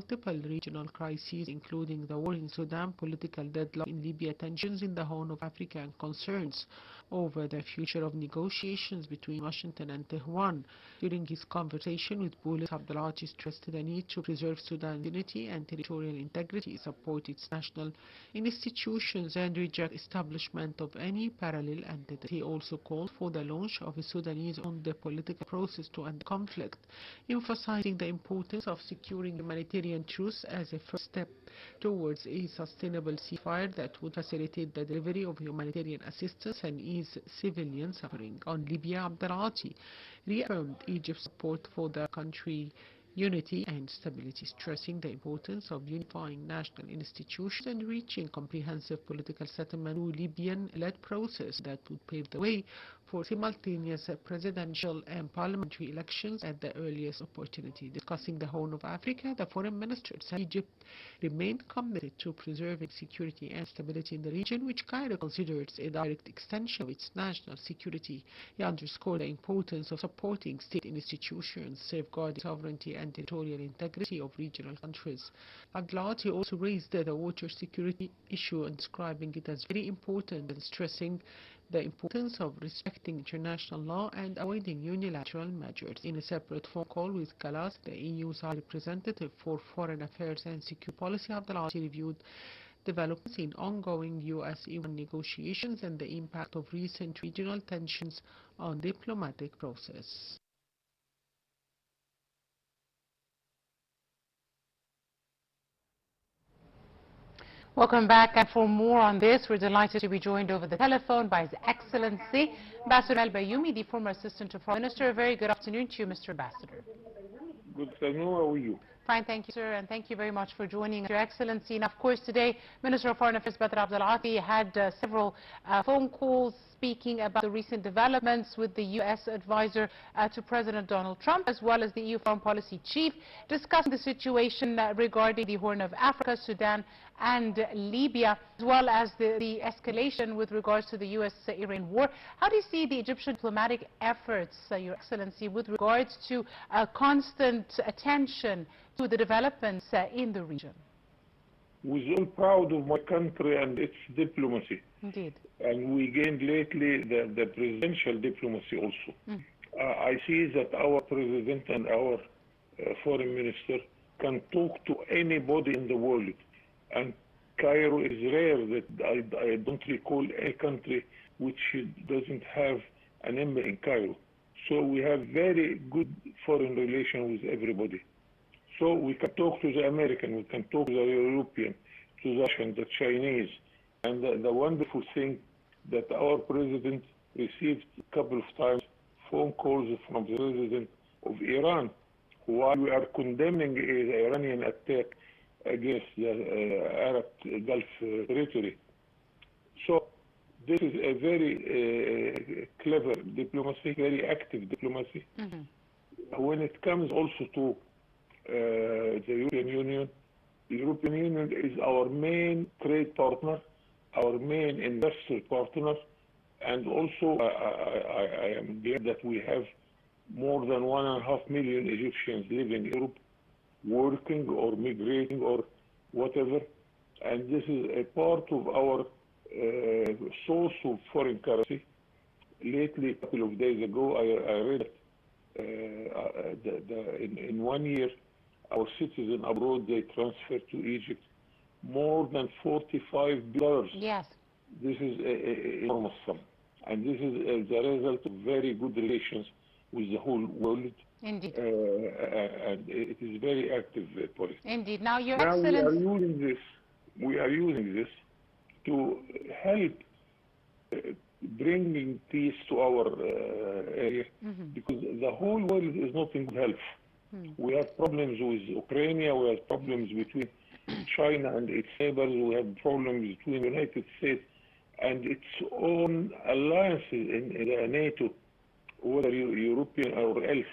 multiple regional crises, including the war in Sudan, political deadlock in Libya, tensions in the Horn of Africa, and concerns over the future of negotiations between Washington and Tehran. During his conversation with Bullet, Abdulati stressed the need to preserve Sudan's unity and territorial integrity, support its national institutions, and reject establishment of any parallel entity. He also called for the launch of a Sudanese on the political process to end conflict, emphasizing the importance of securing humanitarian truce as a first step towards a sustainable ceasefire that would facilitate the delivery of humanitarian assistance and ease civilian suffering. On Libya, Abdulati reaffirmed Egypt's support for the country unity and stability, stressing the importance of unifying national institutions and reaching comprehensive political settlement through Libyan-led process that would pave the way for simultaneous presidential and parliamentary elections at the earliest opportunity. Discussing the Horn of Africa, the foreign minister said Egypt remained committed to preserving security and stability in the region, which Cairo considers a direct extension of its national security. He underscored the importance of supporting state institutions, safeguarding sovereignty and territorial integrity of regional countries. Abdulati also raised the water security issue and describing it as very important and stressing the importance of respecting international law and avoiding unilateral measures. In a separate phone call with Gamal, the EU's High Representative for Foreign Affairs and Security Policy, Abdulati reviewed developments in ongoing US-EU negotiations and the impact of recent regional tensions on diplomatic process. Welcome back, and for more on this, we're delighted to be joined over the telephone by His Excellency Ambassador Bayoumy, the former Assistant to Foreign Minister. A very good afternoon to you, Mr. Ambassador. Good afternoon. How are you? Fine, thank you, sir, and thank you very much for joining us, Your Excellency. And of course, today, Minister of Foreign Affairs Badr Abdulati had several phone calls speaking about the recent developments with the U.S. advisor to President Donald Trump, as well as the EU Foreign Policy Chief, discussing the situation regarding the Horn of Africa, Sudan, and Libya, as well as the escalation with regards to the U.S.-Iran war. How do you see the Egyptian diplomatic efforts, Your Excellency, with regards to constant attention to the developments in the region? We're all proud of my country and its diplomacy. Indeed. And we gained lately the presidential diplomacy also. I see that our president and our foreign minister can talk to anybody in the world. And Cairo is rare that I don't recall a country which doesn't have an embassy in Cairo. So we have very good foreign relations with everybody. So we can talk to the American, we can talk to the European, to the Russian, the Chinese. And the wonderful thing that our president received a couple of times phone calls from the president of Iran while we are condemning the Iranian attack against the Arab Gulf territory. So this is a very clever diplomacy, very active diplomacy. When it comes also to the European Union, the European Union is our main trade partner, our main investor partner, and also I am glad that we have more than 1.5 million Egyptians living in Europe, working or migrating or whatever, and this is a part of our source of foreign currency. Lately, a couple of days ago, I read in 1 year, our citizens abroad, they transferred to Egypt more than $45 billion. Yes. This is an enormous sum. And this is the result of very good relations with the whole world. Indeed. And it is very active policy. Indeed. Now, Your Now Excellency, we are using this to help bringing peace to our area, because the whole world is not in good health. We have problems with Ukraine, we have problems between China and its neighbors, we have problems between the United States and its own alliances in NATO, whether European or else.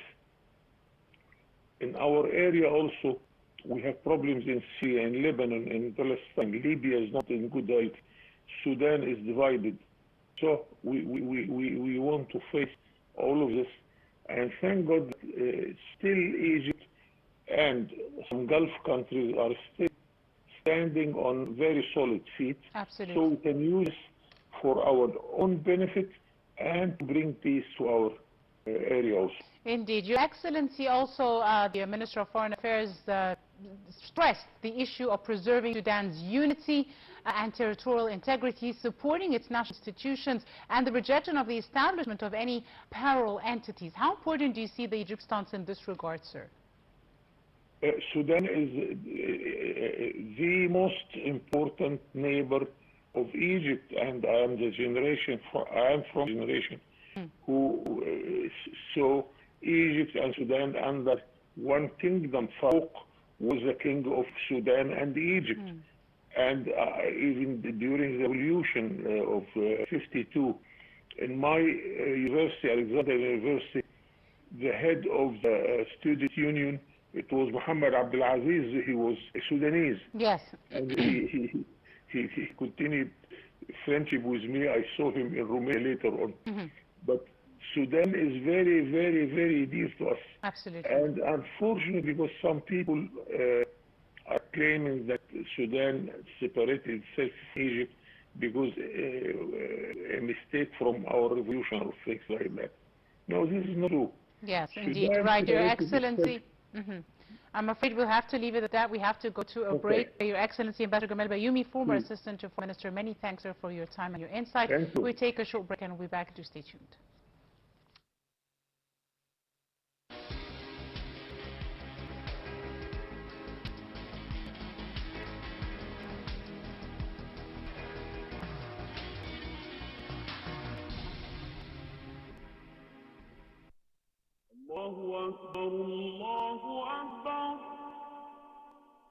In our area also, we have problems in Syria, in Lebanon, in Palestine. Libya is not in good health. Sudan is divided. So we want to face all of this. And thank God, still Egypt and some Gulf countries are still standing on very solid feet. Absolutely. So we can use for our own benefit and bring peace to our area also. Indeed. Your Excellency also, the Minister of Foreign Affairs, stressed the issue of preserving Sudan's unity and territorial integrity, supporting its national institutions, and the rejection of the establishment of any parallel entities. How important do you see the Egypt stance in this regard, sir? Sudan is the most important neighbor of Egypt, and I am from the generation who saw Egypt and Sudan under one kingdom. Farouk was the king of Sudan and Egypt. And even during the revolution of '52, in my university, Alexandria University, the head of the student union, it was Muhammad Abdelaziz. He was Sudanese. Yes. And he continued friendship with me. I saw him in Romania later on. But Sudan is very, very, very dear to us. Absolutely. And unfortunately, because some people are claiming that Sudan separated itself from Egypt because a mistake from our revolution or things like that. No, this is not true. Yes, indeed. Right, Your Excellency. I'm afraid we'll have to leave it at that. We have to go to a break. Your Excellency, Ambassador Gamal Bayoumy, former Assistant to Foreign Minister, many thanks, sir, for your time and your insight. Thank you. We'll take a short break and we'll be back. Do stay tuned. الله أكبر الله أكبر